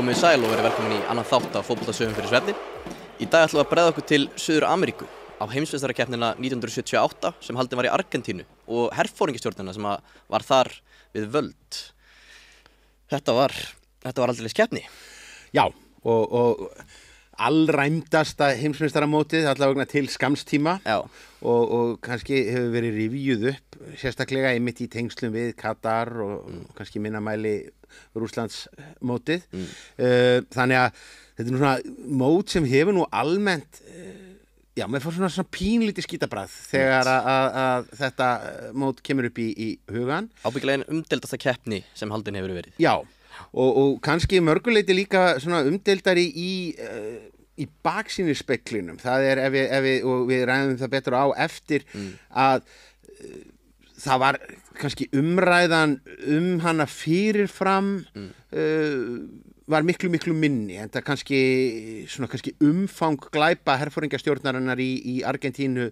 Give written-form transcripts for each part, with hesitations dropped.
Komið sæl og verið velkomin í annan þátt af fótboltasögum fyrir svefnin. Í dag ætlum við að bregða okkur til Suður-Ameríku á heimsmeistarakeppnina 1978 sem haldin var í Argentínu og herforingjastjórnina sem var þar við völd. Þetta var aldeilis keppni. Já, og allræmdasta heimsmeistaramótið allavega til skamstíma. Já. Og kannski hefur verið rifjuð upp sérstaklega einmitt í tengslum við Katar og kannski minna mæli Rússlandsmótið. Þannig að þetta er nú svona mót sem hefur nú almennt maður fór svona pínlítið skítabragð þegar að þetta mót kemur upp í hugan. Ábyggilega ein umdeildasta keppni sem haldin hefur verið. Já, og kannski mörguleiti líka svona umdeildari í baksýnisspeglinum. Það er og við ræðum það betur á eftir að það var kannski umræðan hana fyrirfram var miklu minni, en það kannski umfang glæpa herforingjastjórnarinnar í Argentínu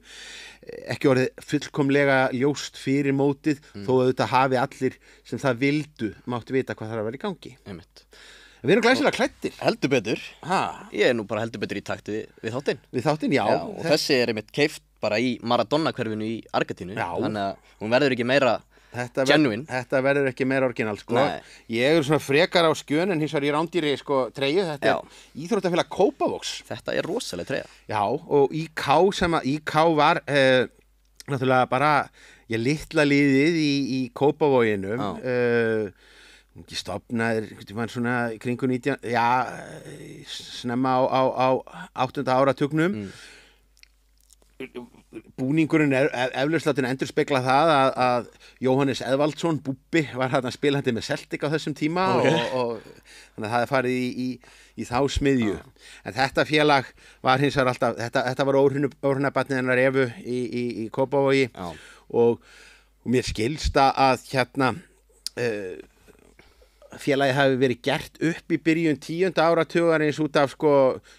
ekki orðið fullkomlega ljóst fyrir mótið, þó auðvitað hafi allir sem það vildu máttu vita hvað það var í gangi. Einmitt. Við erum glæsilega klæddir. Heldur betur. Ég er nú bara heldur betur í takt við þáttinn. Við þáttinn, já. Og þessi er einmitt keypt bara í Maradona-hverfinu í Argentínu. Já. Þannig að hún verður ekki meira genuine. Þetta verður ekki meira orginal, sko. Nei. Ég er svona frekar á skjön en hins vegar í rándýri, treyju. Þetta er íþróttafélag Kópavogs. Þetta er rosaleg treyja. Já, og IK var náttúrulega bara litla liðið í Kópavoginum. Ekki stofnaðir svona kringu 19, snemma á 8. áratugnum. Búningurinn eflaust látin endurspegla það að Jóhannes Eðvaldsson, Búbbi, var þarna spilandi með Celtic á þessum tíma. Og þannig að það er farið í þá smiðju. En þetta félag var hins vegar alltaf, þetta var óhrunabarnið hennar Evu í Kópavogi. Og mér skilst að félagi hafi verið gert upp í byrjun 10. áratugarins út af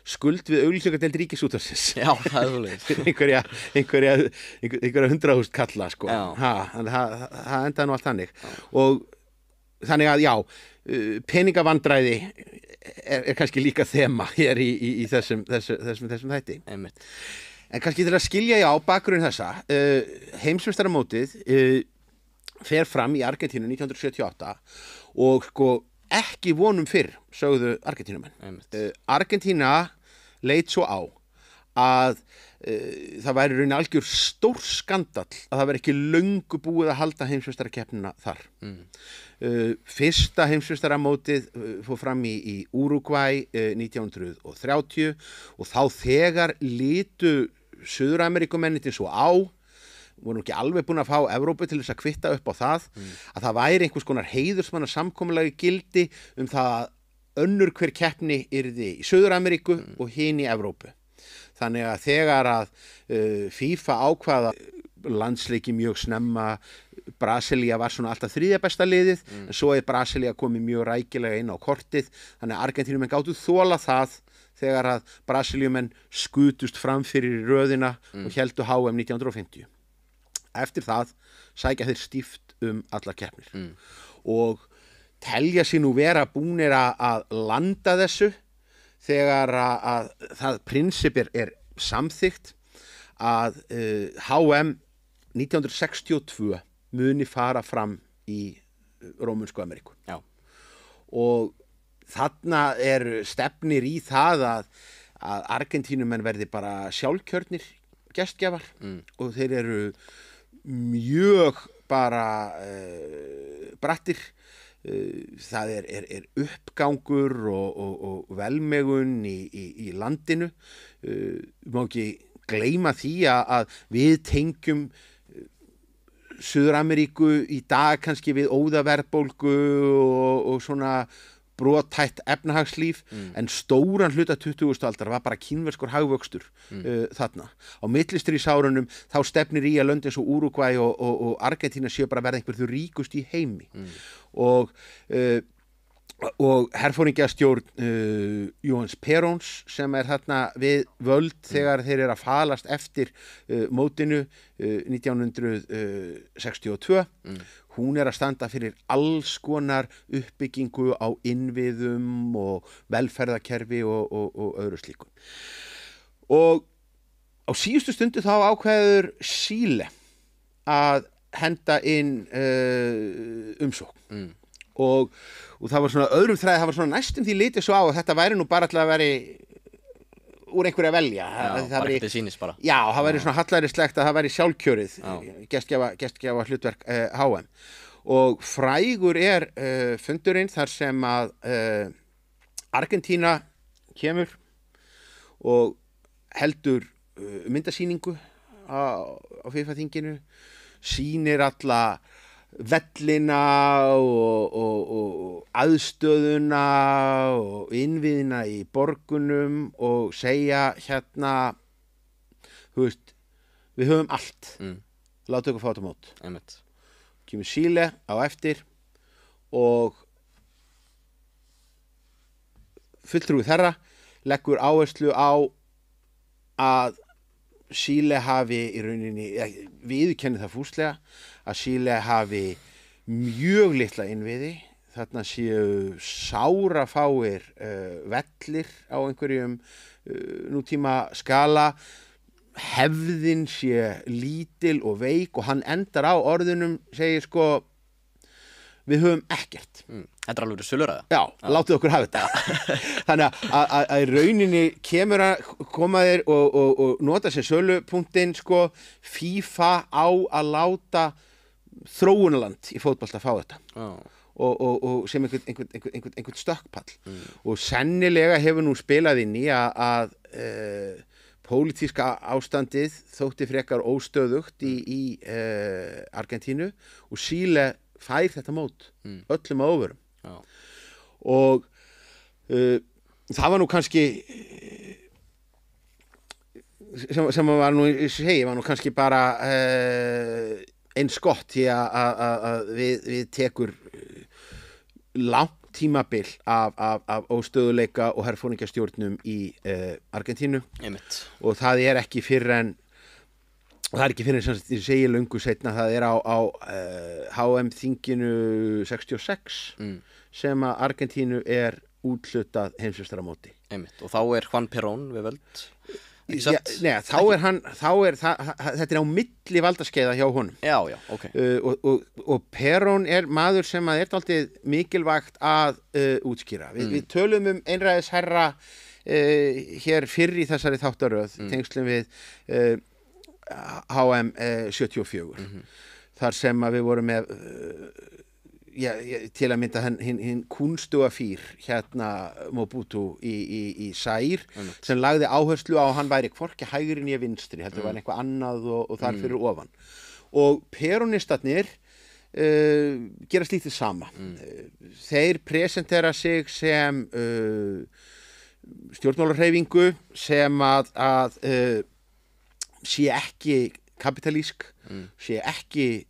skuld við auglýsingadeild Ríkisútvarpsins. Já, það er svolítið. einhverja 100.000 kalla, Þannig að það endaði nú allt þannig. Og þannig að, peningavandræði er kannski líka þema hér í þessum þætti. Einmitt. En kannski til að skilja bakgrunn þessa, heimsmeistaramótið fer fram í Argentínu 1978 og ekki vonum fyrr, sögðu Argentínumenn. Argentína leit svo á að það væri raun algjör stór skandall að það væri ekki löngu búið að halda heimsmeistarakeppnina þar. Fyrsta heimsmeistaramótið fór fram í Úrúgvæ 1930 og þá þegar litu Suður-Ameríkumennirnir svo á, voru ekki alveg búin að fá Evrópu til þess að kvitta upp á það, að það væri einhvers konar heiðursmanna samkomulagi gildi það að önnur hver keppni yrði í Suður-Ameríku og hin í Evrópu. Þannig að þegar að FIFA ákvaða landsleiki mjög snemma, Brasilía var svona alltaf þriðja besta liðið, en svo er Brasilía komið mjög rækilega inn á kortið, þannig að Argentínumenn gátu þola það þegar að Brasilíumenn skutust fram fyrir röðina og héldu HM 1950. Eftir það sækja þeir stíft allar keppnir og telja sig nú vera búnir að landa þessu þegar að það prinsip er samþykkt að HM 1962 muni fara fram í Rómönsku Ameríku. Já. Og þarna stefnir í það að Argentínumenn verði bara sjálfkjörnir gestgjafar og þeir eru mjög bara brattir. Það er uppgangur og velmegun í landinu. Má ekki gleyma því að við tengjum Suður-Ameríku í dag kannski við óðaverðbólgu og svona brothætt efnahagslíf, en stóran hluta 20. aldar var bara kínverskur hagvöxtur þarna. Á millistríðsárunum þá stefnir í að lönd eins og Úrúgvæ og Argentína séu bara verða einhver þau ríkust í heimi. Og og herforingjastjórn Jóhanns Perons sem þarna við völd þegar þeir eru að falast eftir mótinu 1962 hún að standa fyrir alls konar uppbyggingu á innviðum og velferðarkerfi og öðru slíku og á síðustu stundu þá ákveður Síle að henda inn umsókn og það var svona öðrum þræði, það var svona næstum því litið svo á að þetta væri nú bara til að veri úr einhverju að velja bara ekki til sýnis bara já, það væri svona hallærislegt að það væri sjálfkjörið gestgjafa hlutverk HM og frægur fundurinn þar sem að Argentína kemur og heldur myndasýningu á FIFA-þinginu sýnir alla vellina og aðstöðuna og innviðina í borgunum og segja hérna þú veist, við höfum allt láta okkur fá þetta mót kemur Síle á eftir og fulltrúi þeirra leggur áherslu á að Síle hafi í rauninni viðurkenni það fúslega að Síle hafi mjög litla innviði þarna séu sárafáir vellir á einhverjum nútíma skala hefðin sé lítil og veik og hann endar á orðunum segir sko við höfum ekkert Þetta alveg söluræða Já, látið okkur hafa þetta Þannig að í rauninni koma þeir og nota sér sölupunktinn sko FIFA á að láta þróunarland í fótbolta fá þetta og sem einhvern stökkpall og sennilega hefur nú spilað inn í að pólitíska ástandið þótti frekar óstöðugt í Argentínu og Síle fær þetta mót öllum að óvörum og það var nú kannski sem var nú kannski bara eins gott því að við tekur langt tímabil af óstöðuleika og herforingjastjórnum í Argentínu og það ekki fyrr en sem ég segi löngu seinna það á HM-þinginu 66 sem að Argentínu úthlutað heimsmeistaramóti. Og þá Juan Perón við völd þetta á milli valdaskeiða hjá honum. Já, ok. Og Perón maður sem að dálítið mikilvægt að útskýra. Við tölum einræðisherra hér fyrr í þessari þáttaröð tengslum við HM 74 þar sem að við vorum með til að mynda hinn kúnstuga fýr hérna Mobutu í Zaír sem lagði áherslu á að hann væri hvorki hægri né vinstri heldur var eitthvað annað og þar fyrir ofan og peronistarnir gera slítið sama þeir presentera sig sem stjórnmálahreyfingu sem að sé ekki kapitalísk sé ekki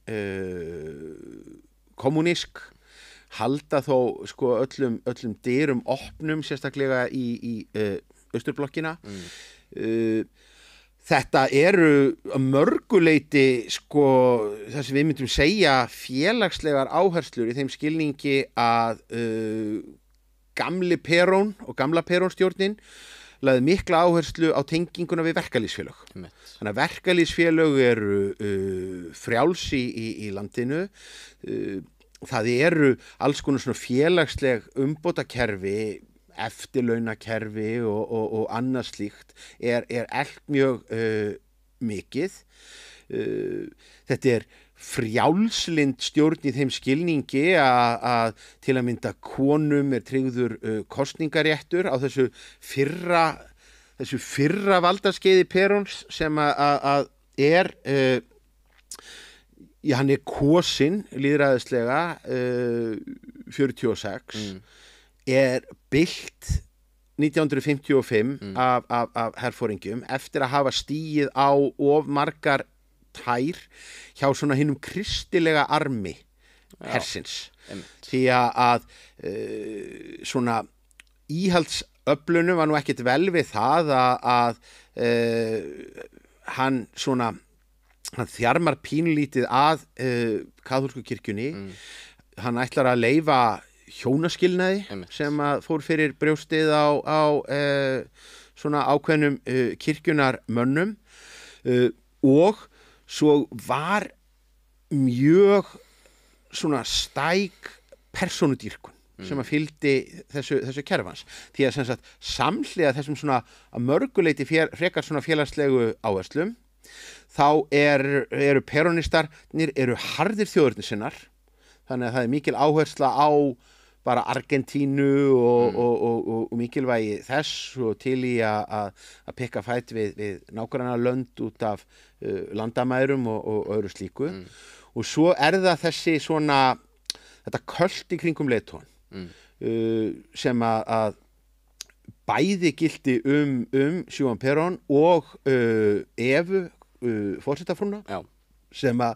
kommunísk halda þó sko öllum dyrum opnum sérstaklega í Austurblokkina þetta að mörguleyti sko það sem við myndum segja félagslegar áherslur í þeim skilningi að gamli Perón og gamla Perónstjórnin lagði mikla áherslu á tenginguna við verkalýðsfélög. Þannig að verkalýðsfélög eru frjáls í landinu. Það alls konar svona félagsleg umbótakerfi, eftirlaunakerfi og annað slíkt allt mjög mikið. Þetta frjálslynd stjórn í þeim skilningi að til að mynda konum tryggður kosningaréttur á þessu fyrra valdaskeiði Peróns sem að hann kosinn lýðræðislega 46 bylt 1955 af herforingjum eftir að hafa stigið á of margar tær hjá svona hinum kristilega armi hersins. einmitt. Því að svona íhaldsöflunum var nú ekkert vel við það að hann þjarmar pínlítið að kaþólsku kirkjunni. Hann ætlar að leyfa hjónaskilnaði Einmitt. sem að fór fyrir brjóstið á svona ákveðnum kirkjunar mönnum og svo var mjög svona stæk persónudýrkun sem að fylgdi þessu kerfans. Því að sem sagt samhliða þessum svona að mörguleiti frekar svona félagslegu áherslum þá eru peronistarnir eru harðir þjóðernissinnar, þannig að það er mikil áhersla á bara Argentínu og mikilvægi þess og til í að pikka fætt við nágranna lönd út af landamærum og öðru slíku. Og svo það þessi svona þetta költ í kringum leiðtogann sem að bæði gilti Simón Perón og Evu forsetafrúna sem að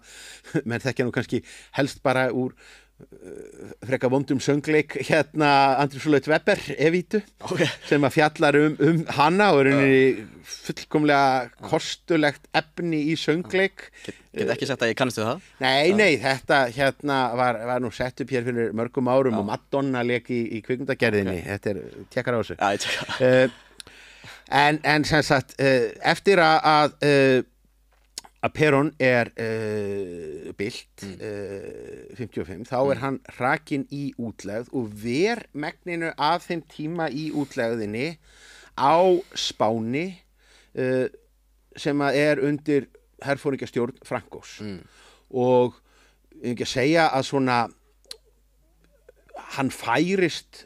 menn þekkja nú kannski helst bara úr frekar vondum söngleik Andrés Lloyd Webber, Evítu, sem að fjallar hana og fullkomlega kostulegt efni í söngleik. Get ekki sagt að ég kannast við það? Nei, þetta var nú sett upp hér fyrir mörgum árum og Madonna lék í kvikmyndagerðinni. Þetta tekkar á þessu. Já, ég tekka. En sem sagt, eftir að Perón bylt 55, þá hann hrakinn í útlegð og ver megninu af þeim tíma í útlegðinni á Spáni sem að undir herforingjastjórn Francos og ég ekki að segja að svona hann færist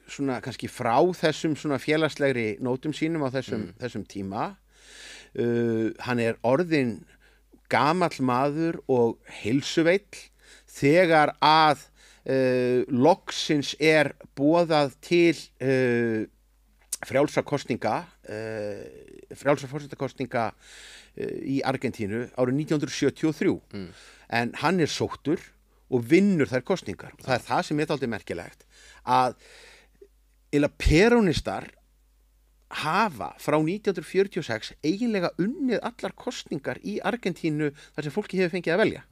svona kannski frá þessum svona félagslegri nótum sínum á þessum tíma. Hann orðinn gamall maður og heilsuveill þegar að loksins boðað til frjálsra forsetakosninga í Argentínu árið 1973 en hann sóttur og vinnur þær kosningar og það sem dálítið merkilegt að perónistar hafa frá 1946 eiginlega unnið allar kosningar í Argentínu þar sem fólki hefur fengið að velja.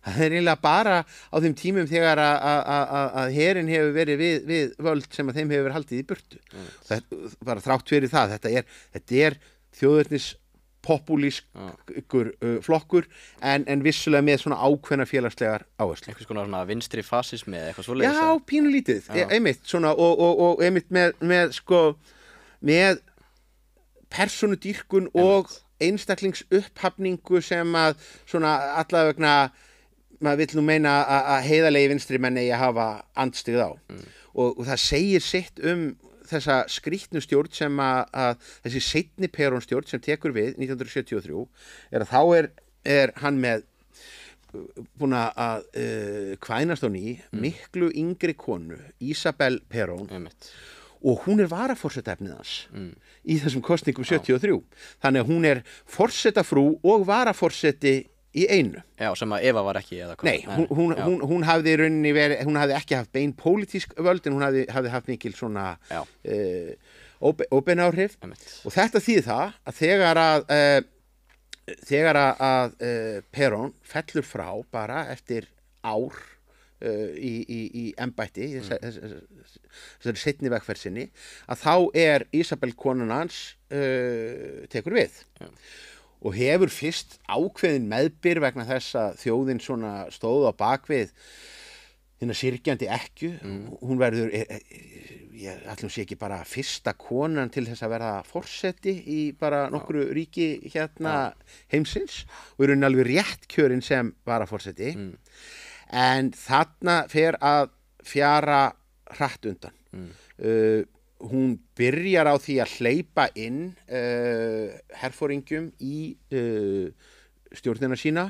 Það eiginlega bara á þeim tímum þegar að herinn hefur verið við völd sem að þeim hefur verið haldið í burtu. Bara þrátt fyrir það, þetta þjóðernis popúlískur flokkur en vissulega með svona ákveðna félagslegar áherslu. Eitthvað svona vinstri fasismi eða eitthvað svoleiðis? Já, pínulítið, einmitt svona og einmitt með persónudýrkun og einstaklingsupphafningu sem að svona allavegna maður vill nú meina að heiðarlegi vinstri menn eigi að hafa andstyggð á og það segir sitt þessa skrýtnu stjórn sem að þessi seinni Perón stjórn sem tekur við 1973 að þá hann með búin að kvænast á ný miklu yngri konu, Isabel Perón og hún varaforsetafnið hans í þessum kosningum 73. Þannig að hún forsetafrú og varaforseti í einu. Já, sem að Eva var ekki eða hvað? Nei, hún hafði í rauninni hún hafði ekki haft bein pólitísk völd en hún hafði haft mikil svona óbein áhrif og þetta þýðir það að þegar að Perón fellur frá bara eftir ár í embætti þessari seinni vegferð sinni að þá Isabel konan hans tekur við og hefur fyrst ákveðin meðbyr vegna þess að þjóðin svona stóð á bakvið þína syrgjandi ekkju hún verður ætlum sé ekki bara fyrsta konan til þess að verða forseti í bara nokkru ríki heimsins og rauninni alveg rétt kjörinn sem varaforseti en þarna fer að fjara hratt undan. Hún byrjar á því að hleypa inn herforingjum í stjórnina sína,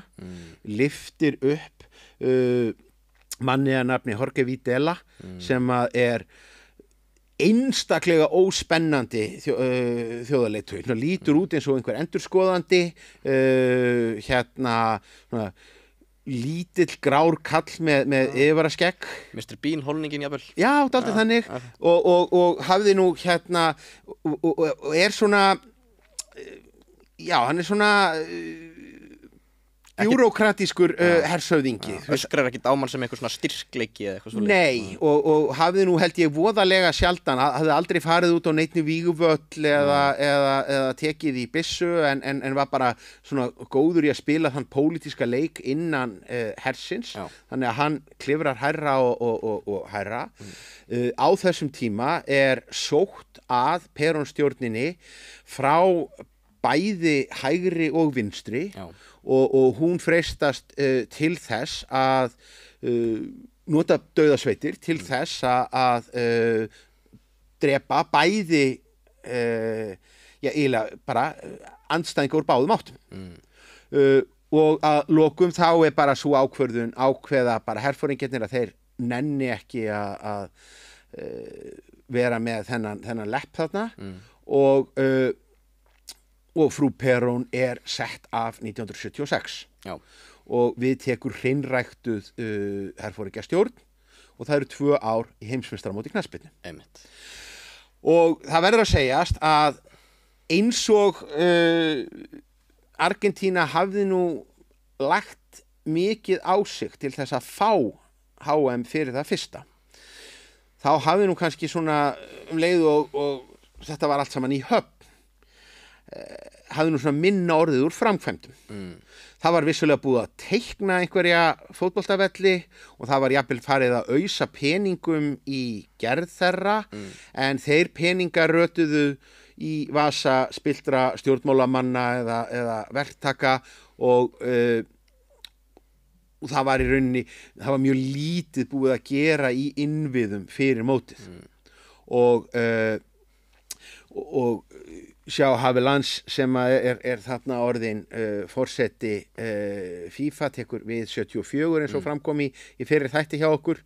lyftir upp manni að nafni Jorge Videla sem að einstaklega óspennandi þjóðarleiðtogi. Lítur út eins og einhver endurskoðandi svona lítill grár kall með yfirvaraskegg. Mr. Bean, holningin jafnvel. Já, dálítið þannig. Og hafði nú hérna og er svona já, hann er svona bjúrókratískur hersöfðingi. Öskrar ekkert á mann sem eitthvað svona styrkleiki eða eitthvað svoleiðis. Nei, og hafði nú held ég voðalega sjaldan, hafði aldrei farið út á neinni víguvöll eða tekið í byssu en var bara svona góður í að spila þann pólitíska leik innan hersins. Þannig að hann klifrar hærra og hærra. Á þessum tíma er sótt að Perón-stjórninni frá bæði hægri og vinstri. Og hún freistast til þess að nota dauðasveitir til þess að drepa bæði eiginlega bara andstæðinga úr báðum áttum. Og að lokum þá er bara svo ákveða bara herforingjarnir að þeir nenni ekki að vera með þennan lepp þarna og frú Perón er sett af 1976. Já. Og við tekur hreinræktuð herforingjastjórn og það eru 2 ár í heimsmeistaramóti í knattspyrnu. Einmitt. Og það verður að segjast að eins og Argentína hafði nú lagt mikið á sig til þess að fá HM fyrir það fyrsta. Þá hafði nú kannski svona leið og þetta var allt saman í höfn. Hafði nú svona minna orðið úr framkvæmdum. Það var vissulega búið að teikna einhverja fótboltavelli og það var jafnvel farið að ausa peningum í gerð þeirra en þeir peningar rötuðu í vasa spiltra stjórnmálamanna eða verktaka og það var í rauninni, það var mjög lítið búið að gera í innviðum fyrir mótið og sjá Havelange sem er þarna orðin forseti FIFA tekur við 74 eins og framkom í fyrir þætti hjá okkur.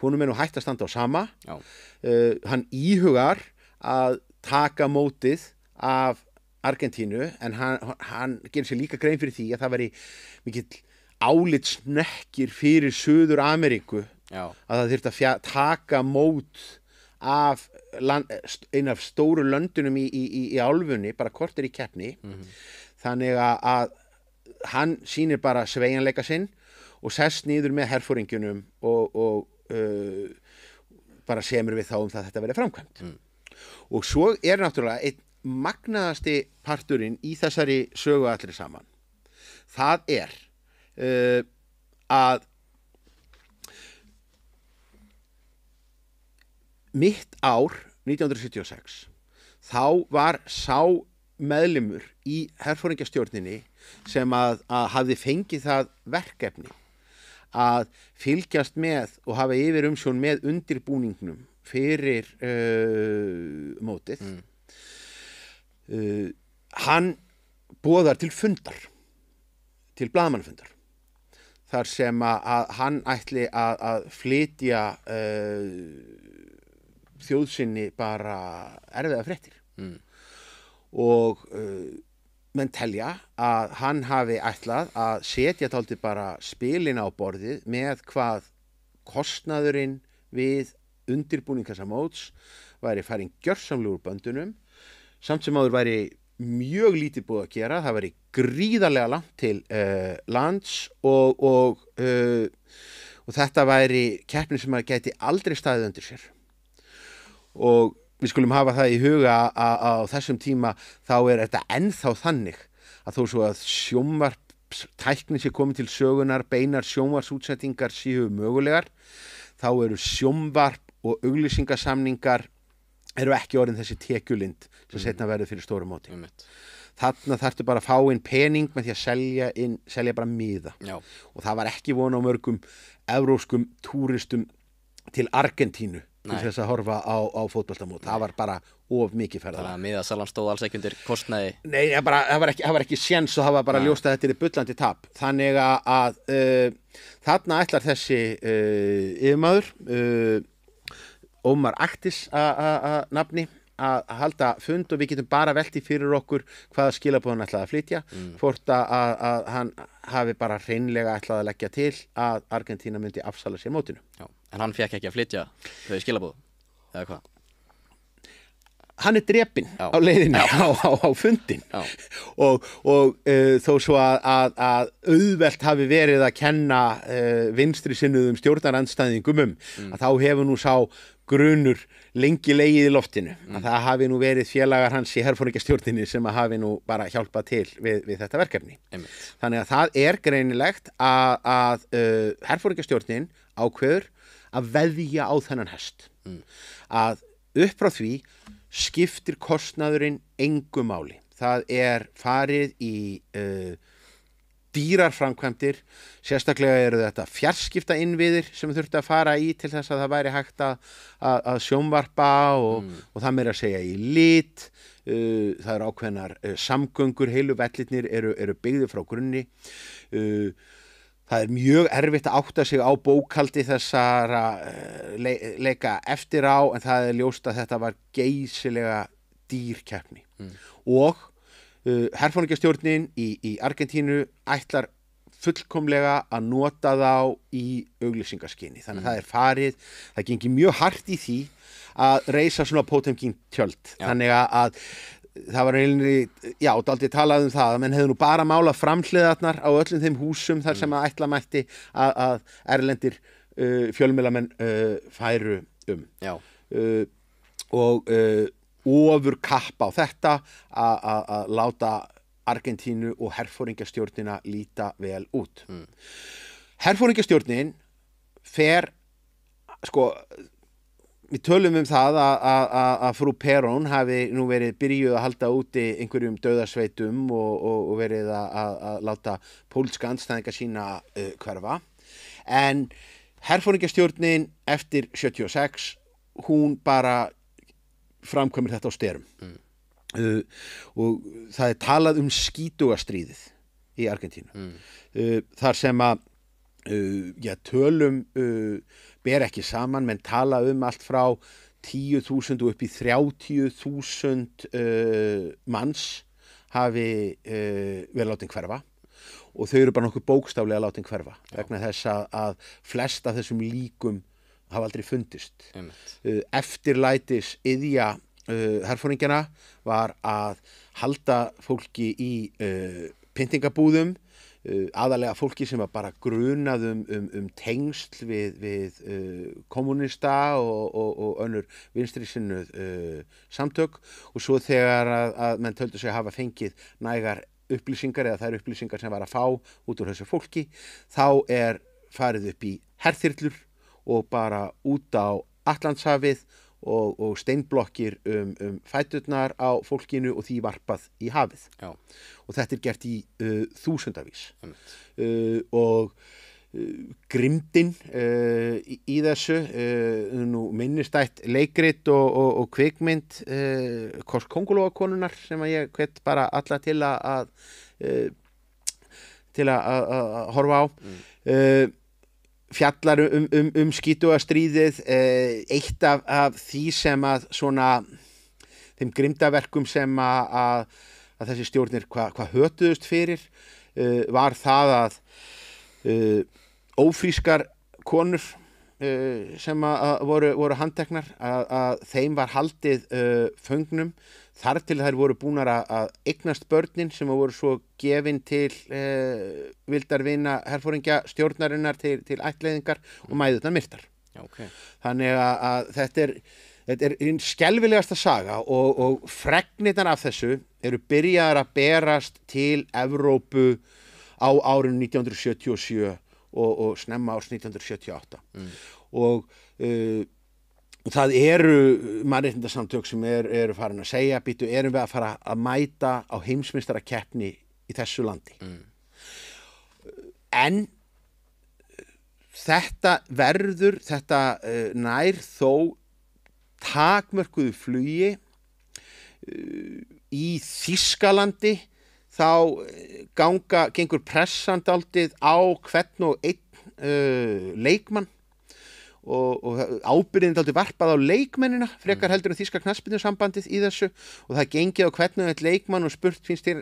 Honum er nú hætt að standa á sama. Hann íhugar að taka mótið af Argentínu en hann gerir sér líka grein fyrir því að það væri mikill álitssnekkir fyrir Suður Ameríku að það þyrfti að taka mót af einu af stóru löndunum í álfunni, bara korter í keppni. Þannig að hann sýnir bara sveigjanleika sinn og sest niður með herforingjunum og bara semur við þá það þetta verði framkvæmt. Og svo er náttúrulega einn magnaðasti parturinn í þessari sögu allri saman. Það er að mitt ár 1976 þá var sá meðlimur í herforingjastjórninni sem að hafði fengið það verkefni að fylgjast með og hafa yfir umsjón með undirbúningnum fyrir mótið. Hann boðar til fundar, til blaðamannafundar þar sem að hann ætli að flytja þjóðsinni bara erfiða fréttir og menn telja að hann hafi ætlað að setja dálítið bara spilin á borðið með hvað kostnaðurinn við undirbúning þessa móts væri farin gjörsamlega úr böndunum samt sem áður væri mjög lítið búið að gera, það væri gríðarlega langt til lands og þetta væri keppni sem að gæti aldrei staðið undir sér. Og við skulum hafa það í huga að á þessum tíma þá er þetta ennþá þannig að þó svo að sjónvarpstækni sé komið til sögunar, beinar sjónvarpsútsendingar séu mögulegar, þá eru sjónvarp og auglýsingasamningar eru ekki orðin þessi tekjulind sem seinna verður fyrir stóru móti. Þarna þarftu bara að fá inn pening með því að selja bara miða. Og það var ekki von á mörgum evrópskum túristum til Argentínu til þess að horfa á fótboltamót. Það var bara of mikið ferðalag. Þannig að miðasalan stóð alls ekki undir kostnaði. Nei, það var ekki séns og það var bara ljóst að þetta er bullandi tap. Þannig að þarna ætlar þessi yfirmaður Ómar Aktis að nafni að halda fund og við getum bara velti fyrir okkur hvaða skilaboð hann ætlaði að flytja, hvort að hann hafi bara hreinlega ætlaði að leggja til að Argentína myndi afsala sér mótinu. Já, en hann fekk ekki að flytja þau skilaboð, eða hvað? Hann drepinn á leiðinni á fundin og þó svo að auðvelt hafi verið að kenna vinstri sinnuðum stjórnarandstæðingum að þá hefur nú sá grunur lengi legið í loftinu að það hafi nú verið félagar hans í herforingjastjórninni sem að hafi nú bara hjálpað til við þetta verkefni. Þannig að það greinilegt að herforingjastjórnin ákveður að veðja á þennan hest að upp frá því skiptir kostnaðurinn engu máli. Það farið í dýrar framkvæmdir, sérstaklega eru þetta fjarskiptainnviðir sem þurfti að fara í til þess að það væri hægt að sjónvarpa og það meira að segja í lit, það eru ákveðnar samgöngur, heilu vellirnir eru byggðir frá grunni, það mjög erfitt að átta sig á bókhaldi þessara leika eftir á en það ljóst að þetta var geysilega dýr keppni og herforingjastjórnin í Argentínu ætlar fullkomlega að nota þá í auglýsingaskyni. Þannig að það gengi mjög hart í því að reisa svona Potemkin tjöld. Þannig að það var dálítið talað um það að menn hefðu nú bara málað framhliðarnar á öllum þeim húsum þar sem að ætla mætti að erlendir fjölmiðlamenn færu og ofur kappa á þetta að láta Argentínu og herforingjastjórnina líta vel út. Herforingjastjórnin við tölum um það að frú Perón hafi nú verið byrjuð að halda úti einhverjum dauðasveitum og verið að láta pólska andstæðinga sína hverfa. En herforingjastjórnin eftir 76, hún bara framkvæmir þetta á sterum. Og það talað skítugastríðið í Argentínu. Þar sem að tölum ber ekki saman, menn tala allt frá 10.000 og upp í 30.000 manns hafi verið látin hverfa og þau eru bara nokkuð bókstaflega látin hverfa vegna þess að flest af þessum líkum hafa aldrei fundist. Eftirlætis iðja herforingjana var að halda fólki í pyntingabúðum, aðalega fólki sem var bara grunað tengsl við kommunista og önnur vinstri sinnuð samtök og svo þegar að menn töldu sig hafa fengið nægar upplýsingar eða þær upplýsingar sem var að fá út úr þessu fólki þá farið upp í herþyrlur og bara út á Atlantshafið og steinblokkir fæturnar á fólkinu og því varpað í hafið. Og þetta gert í þúsundavís. Og grimmdin í þessu, nú minnistætt leikrit og kvikmynd Kongulóarkonunnar sem að ég hvet bara alla til að horfa á. Fjallar skítugastríðið, eitt af því sem að svona þeim grimmdaverkum sem að þessi stjórnir hvað hötuðust fyrir var það að ófrískar konur sem að voru handteknar að þeim var haldið föngnum þar til þær voru búnar að eignast börnin sem voru svo gefin til vildarvina herforingjastjórnarinnar til ættleiðingar og mæðurnar myrtar. Þannig að þetta einn skelfilegasta saga og fregnirnar af þessu eru byrjaðar að berast til Evrópu á árinu 1977 og snemma árs 1978 og það eru mannréttindasamtök sem eru farin að segja erum við að fara að mæta á heimsmeistarakeppni í þessu landi en þetta nær þó takmörkuðu flugi í Þýskalandi þá gengur pressan dálítið á hvern og einn leikmann og ábyrðin dálítið varpað á leikmennina frekar heldur en þýska knattspyrnusambandið í þessu og það gengið á hvernig eitt leikmann og spurt finnst þér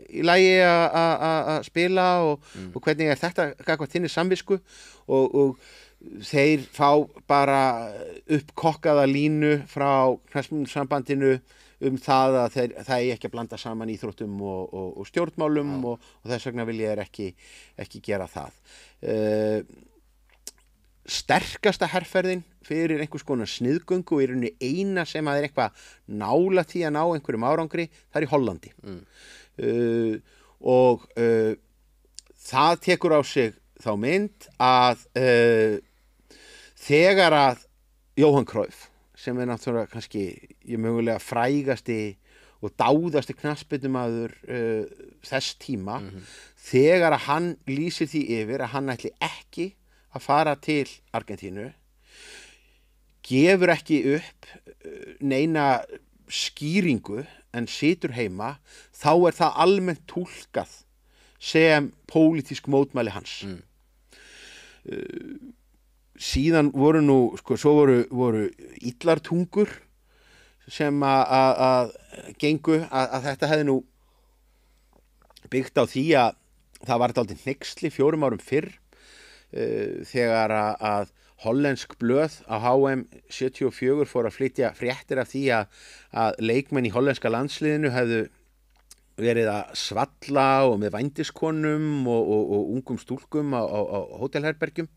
í lagi að spila og hvernig þetta gagnvart þinni samvisku og þeir fá bara uppkokkaða línu frá knattspyrnusambandinu það að það er ekki að blanda saman íþróttum og stjórnmálum og þess vegna vil ég ekki gera það. Sterkasta herferðin fyrir einhvers konar sniðgöngu og í rauninni eina sem að er eitthvað nálægt því að ná einhverjum árangri, það er í Hollandi. Og það tekur á sig þá mynd að þegar að Johan Cruyff, sem er náttúrulega kannski mögulega frægasti og dáðasti knattspyrnumaður þess tíma, þegar að hann lýsir því yfir að hann ætli ekki að fara til Argentínu, gefur ekki upp neina skýringu en situr heima, þá er það almennt túlkað sem pólitísk mótmæli hans. Síðan voru svo voru illartungur sem að gengu að þetta hefði nú byggt á því að það var dálítið hneyksli 4 árum fyrr þegar að hollensk blöð á HM 74 fór að flytja fréttir af því að leikmenn í hollenska landsliðinu hefðu verið að svalla og með vændiskonum og ungum stúlkum á hótelherbergjum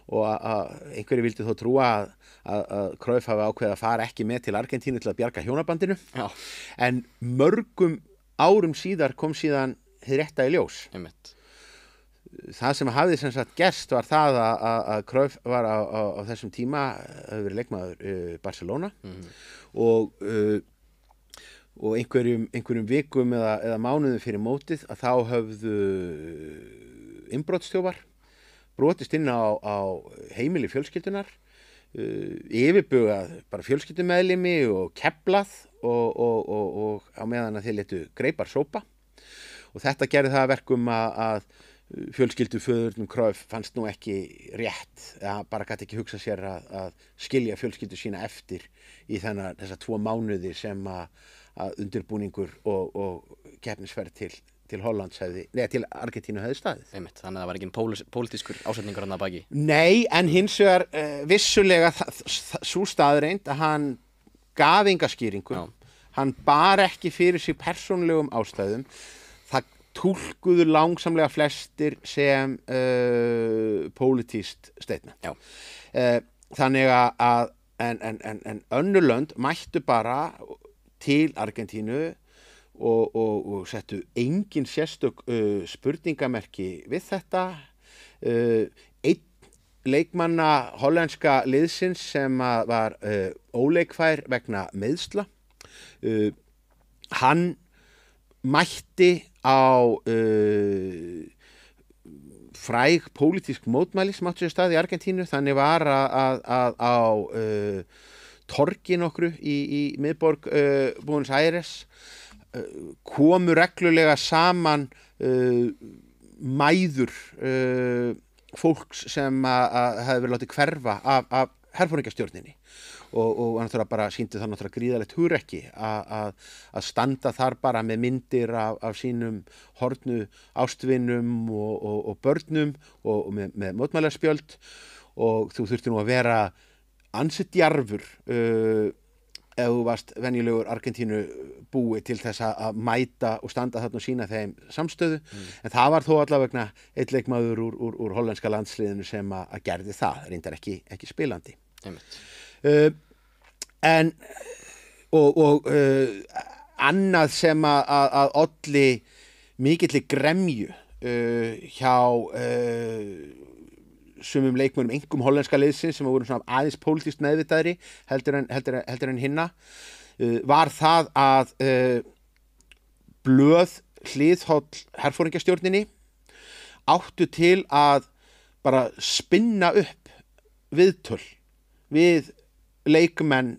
og að einhverju vildi þó trúa að Cruyff hafi ákveðið að fara ekki með til Argentínu til að bjarga hjónabandinu. Já. En mörgum árum síðar kom síðan hið rétta í ljós. Einmitt. Það sem hafði sem sagt gerst var það að Cruyff var á þessum tíma hefur verið leikmaður Barcelona og einhverjum vikum eða mánuðum fyrir mótið að þá höfðu innbrotsþjófar brotist inn á heimili fjölskyldunar, yfirbugað bara fjölskyldumeðlimi og keflað og á meðan að þeir létu greipar sópa og þetta gerði það að verkum að fjölskylduföðurnum Cruyff fannst nú ekki rétt, bara gæti ekki hugsa sér að skilja fjölskyldu sína eftir í þessa 2 mánuði sem að undirbúningur og keppnisferð til Hollands til Argentínu hefði staðið. Einmitt, þannig að það var ekki pólitískur ásetningur hann að baki. Nei, en hins vegar vissulega sú staðreind að hann gaf enga skýringu, hann bar ekki fyrir sig persónulegum ástæðum, það túlkuðu langsamlega flestir sem pólitískt statement. Þannig að en önnur lönd mættu bara til Argentínu og settu engin sérstök spurningamerki við þetta. Einn leikmanna hollenska liðsins sem var óleikfær vegna meiðsla, hann mætti á fræg pólitísk mótmæli sem áttu sér stað í Argentínu. Þannig var að á torgi nokkru í miðborg Buenos Aires komu reglulega saman mæður fólks sem hefði verið látið hverfa af herforingjastjórninni og náttúrulega bara sýndi það náttúrulega gríðalegt hugrekki að standa þar bara með myndir af sínum horfnu ástvinum og börnum og með mótmælaspjöld og þú þurfti nú að vera ansi djarfur ef þú varst venjulegur Argentínu búi til þess að mæta og standa þarna og sýna þeim samstöðu en það var þó allavega einn leikmaður úr hollenska landsliðinu sem að gerði það, reyndar ekki spilandi. En annað sem að olli mikilli gremju hjá sumum leikmönnum, einkum hollenska liðsins sem voru svona aðeins pólitískt meðvitaðri heldur en hinna, var það að blöð hliðhóll herforingjastjórninni áttu til að bara spinna upp viðtöl við leikmenn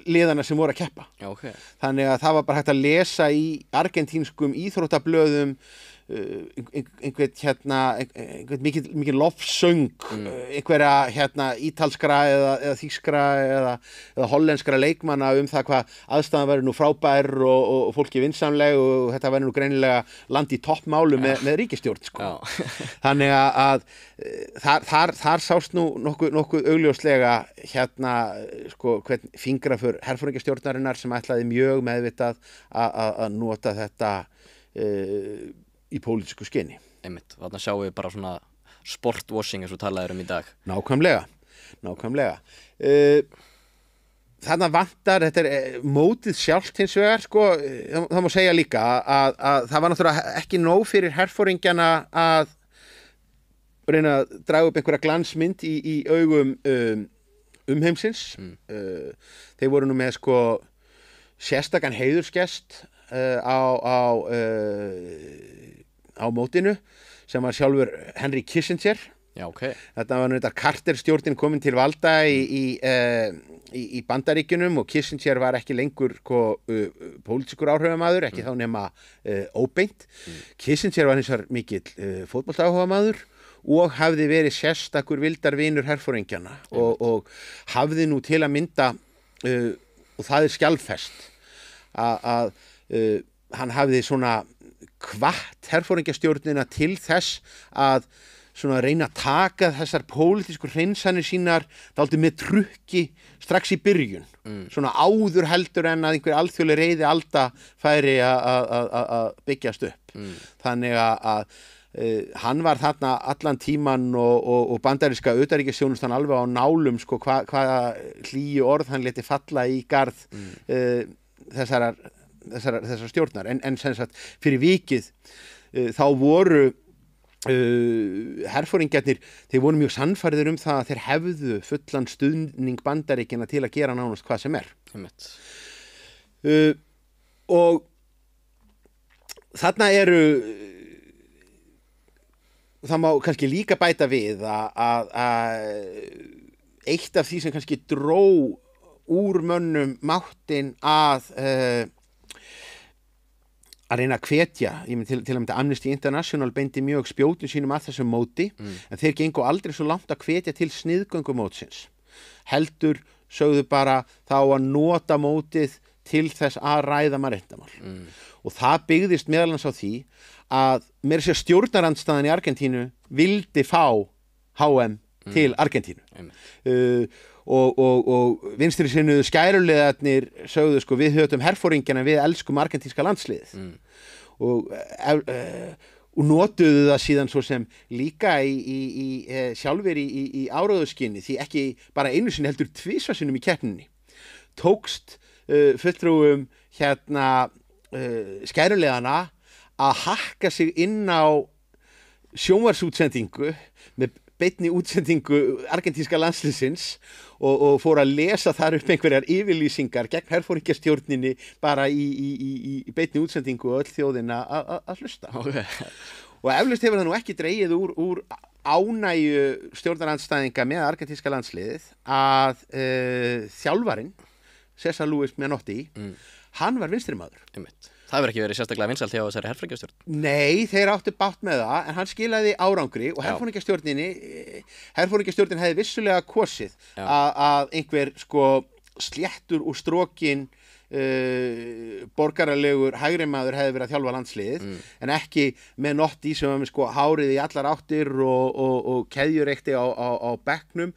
liðana sem voru að keppa. Já, okay. Þannig að það var bara hægt að lesa í argentínskum íþróttablöðum einhvern mikið lofsöng einhverja ítalskra eða þýskra eða hollenskra leikmanna það hvað aðstæðan væri nú frábær og fólki vinsamleg og þetta væri nú greinilega land í toppmálu með ríkisstjórn sko. Þannig að þar sást nú nokkuð augljóslega sko hvern fingraför herforingjastjórnarinnar sem ætlaði mjög meðvitað að nota þetta í pólitísku skyni. Einmitt, þarna sjáum við bara svona sportwashing eins og talað í dag. Nákvæmlega. Þarna vantar, þetta mótið sjálft hins vegar, sko, það má segja líka að það var náttúrulega ekki nóg fyrir herforingjana að reyna að draga upp einhverja glansmynd í augum umheimsins. Þeir voru nú með sko sérstakan heiðursgest á mótinu sem var sjálfur Henry Kissinger. Já, okay. Þetta var náttúrulega Carter-stjórnin komin til valda í Bandaríkjunum og Kissinger var ekki lengur pólitískur áhrifamaður, ekki þá nema óbeint. Kissinger var hins vegar mikill fótboltaáhugamaður og hafði verið sérstakur vildarvinur herforingjana og hafði nú til að mynda og það skjalfest að hann hafði svona hvatt herforingjastjórnina til þess að svona reyna að taka þessar pólitísku hreinsanir sínar dálítið með trukki strax í byrjun, svona áður heldur en að einhver alþjóðleg reiði alda færi að byggjast upp. Þannig að hann var þarna allan tíman og bandaríska utanríkisþjónustan alveg á nálum sko hvaða hlýju orð hann leti falla í garð þessar stjórnar en sem sagt fyrir vikið þá voru herforingjarnir, þeir voru mjög sannfærðir það að þeir hefðu fullan stuðning Bandaríkjanna til að gera nánast hvað sem og þarna það má kannski líka bæta við að eitt af því sem kannski dró úr mönnum máttinn að reyna að hvetja, ég til að mynda Amnesty International beindi mjög spjótum sínum að þessum móti, en þeir gengu aldrei svo langt að hvetja til sniðgöngumótsins. Heldur sögðu bara þá að nota mótið til þess að ræða mannréttindamál. Og það byggðist meðal annars á því að meira að segja stjórnarandstaðan í Argentínu vildi fá HM til Argentínu. Og vinstri sinnuðu skæruliðarnir sögðu sko við höfum herforingjana, við elskum argentínska landsliðið og notuðu það síðan svo sem líka sjálfur í áróðuskinni, því ekki bara einu sinni heldur tvisvar sinnum í keppninni tókst fulltrúum skæruliðana að hakka sig inn á sjónvarpsútsendingu með beinni útsendingu argentínska landsliðsins og fór að lesa þar upp einhverjar yfirlýsingar gegn herforingjastjórninni bara í beinni útsendingu og öll þjóðina að hlusta. Okay. Og eflaust hefur það nú ekki dregið úr ánægju stjórnarandstæðinga með argentínska landsliðið að þjálfarinn César Luis Menotti, hann var vinstrimaður. Það hefur ekki verið sérstaklega vinsælt hjá þessari herforingjastjórn. Nei, þeir áttu bátt með það, en hann skilaði árangri og herforingjastjórnin hefði vissulega kosið að einhver sko sléttur og strokin borgaralegur hægrimaður hefði verið að þjálfa landsliðið, en ekki með Notti sem var með sko hárið í allar áttir og keðjureikti á bekknum.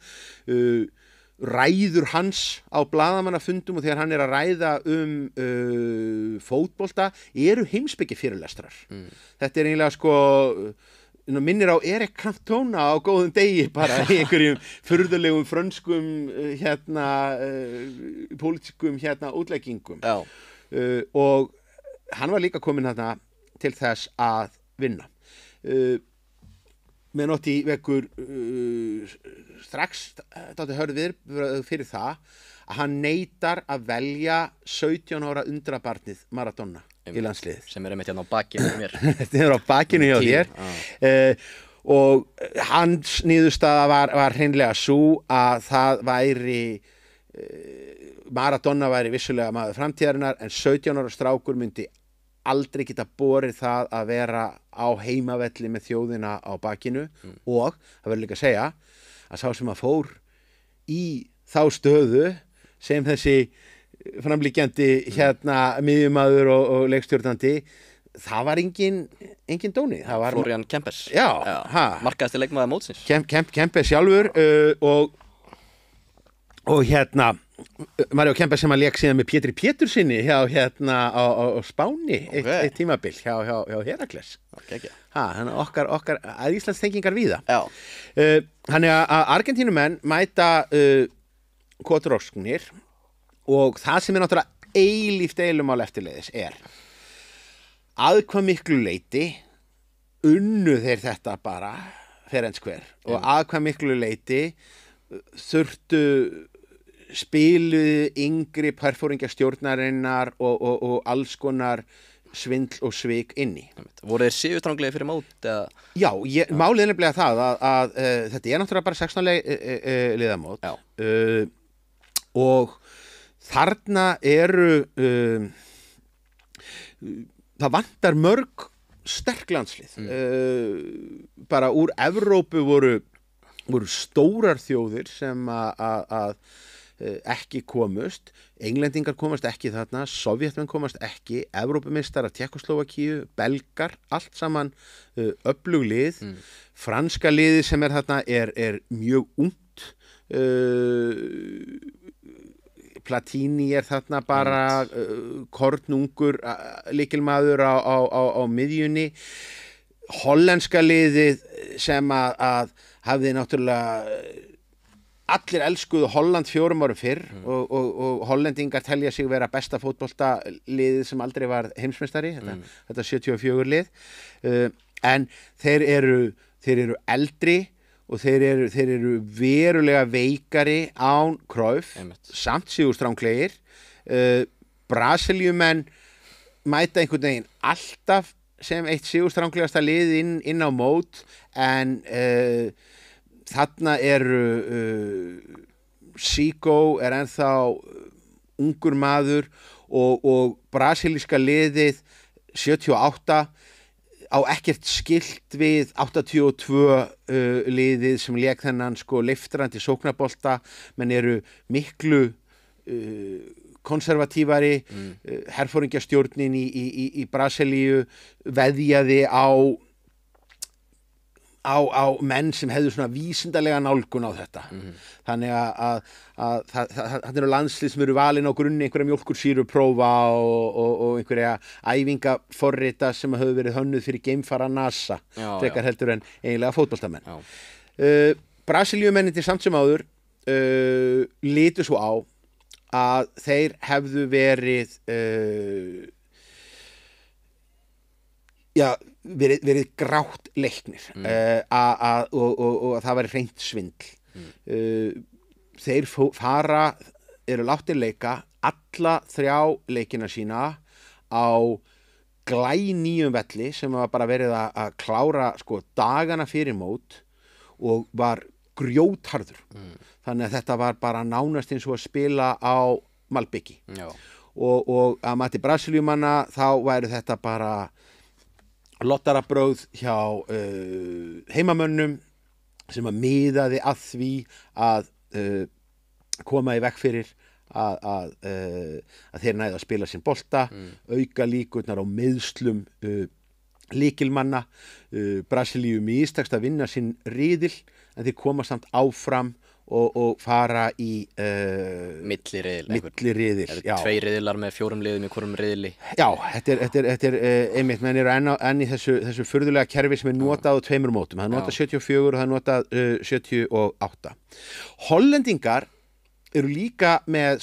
Ræður hans á blaðamannafundum og þegar hann að ræða fótbolta eru heimspeki fyrirlestrar. Þetta eiginlega sko minnir á Eric Cantona á góðum degi bara í einhverjum furðulegum frönskum pólitískum útleggingum. Og hann var líka kominn þarna til þess að vinna. Menotti vekur strax hörðir fyrir það að hann neitar að velja 17 ára undrabarnið Maradona í landsliðið. Sem einmitt hérna á bakinu hjá mér. Þetta á bakinu hjá þér. Og hans niðurstaða var hreinlega sú að það væri Maradona væri vissulega maður framtíðarinnar en 17 ára strákur myndi aldrei geta borið það að vera á heimavelli með þjóðina á bakinu og það verður líka að segja að sá sem að fór í þá stöðu sem þessi framlíkjandi miðjumaður og leikstjórnandi, það var engin dóni. Það var Florian Kempes. Já. Markaðasti leikmaður mótsins. Kempes sjálfur og Mario Kempes sem að lék síðan með Pétri Pétursinni hjá á Spáni eitt tímabil hjá Herakles. Okay. Þannig okkar að Íslands tengingar víða. Já. Þannig að Argentínumenn mæta kotrósknir og það sem náttúrulega eilíft deilumál eftirleiðis að hvað miklu leyti unnu þeir þetta bara fair and square og að hvað miklu leyti þurftu spiluðu yngri perfóringastjórnarinnar og alls konar svindl og svik inni. Voru þeir sigurstranglegir fyrir mót? Já, málið er nefnilega það að þetta náttúrulega bara 16 liðamót og þarna það vantar mörg sterk landslið. Bara úr Evrópu voru stórar þjóðir sem að ekki komust, Englendingar komast ekki þarna, Sovjetmenn komast ekki, Evrópumeistarar Tékkóslóvakíu, Belgar, allt saman öflug lið. Franska liðið sem þarna er mjög ungt, Platini þarna bara kornungur lykilmaður á miðjunni. Hollenska liðið sem að hafði náttúrulega allir elskuðu Holland 4 árum fyrr og hollendingar telja sig vera besta fótboltaliðið sem aldrei var heimsmeistari, þetta 74 lið, en þeir eru eldri og þeir eru verulega veikari án Cruyff, samt sigurstranglegir. Brasilíumenn mæta einhvern veginn alltaf sem eitt sigurstranglegasta lið inn á mót, en þarna Zico ennþá ungur maður og brasilíska liðið 78 á ekkert skylt við 82 liðið sem lék þennan leiftrandi sóknarbolta, menn eru miklu konservatívari. Herforingjastjórnin í Brasilíu veðjaði á menn sem hefðu svona vísindalega nálgun á þetta. Þannig að það eru landslið sem eru valin á grunni einhverja mjólkursýruprófa og einhverja æfingaforrita sem hefur verið hönnuð fyrir geimfara NASA, frekar heldur en eiginlega fótboltamenn. Brasilíumennir samt sem áður litu svo á að þeir hefðu verið verið grátt leiknir og það væri hreint svindl. Þeir eru láttir leika alla 3 leikina sína á glænýjum velli sem var bara verið að klára dagana fyrir mót og var grjótharður. Þannig að þetta var bara nánast eins og að spila á malbiki. Og að mati Brasilíumanna þá væri þetta bara lottarabrögð hjá heimamönnum sem að miðaði að því að koma í veg fyrir að þeir næðu að spila sinn bolta, auka líkurnar á meiðslum lykilmanna. Brasilíu mistakst að vinna sinn riðil, en þeir koma samt áfram og fara í milliriðil. 2 riðilar með 4 liðum í hvorum riðili. Já, þetta er einmitt, menn eru enn í þessu furðulega kerfi sem er notað á 2 mótum. Það er notað 74 og það er notað 78. Hollendingar eru líka með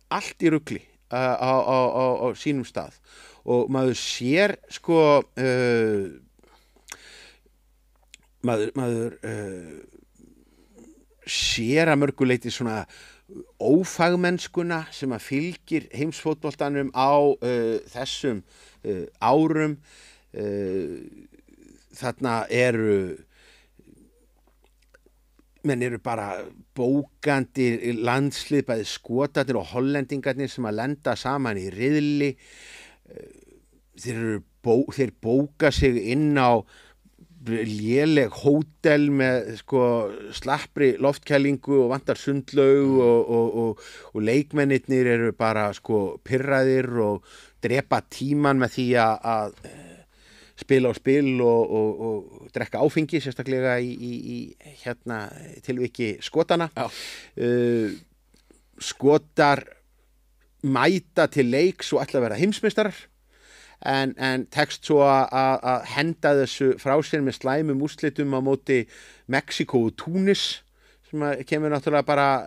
allt í rugli á sínum stað og maður sér maður sér að mörgu leyti svona ófagmennskuna sem að fylgir heimsfótboltanum á þessum árum. Þarna eru menn eru bara bókandi landslið, bæði Skotarnir og Hollendingarnir sem að lenda saman í riðli. Þeir bóka sig inn á léleg hótel með slappri loftkælingu og vantar sundlaug og leikmennirnir eru bara pirraðir og drepa tíman með því að spila á spil og drekka áfengi, sérstaklega í tilviki Skotana. Skotar mæta til leiks og ætla að vera heimsmeistarar en tekst svo að henda þessu frá sér með slæmum úrslitum á móti Mexíkó og Túnis sem kemur náttúrulega bara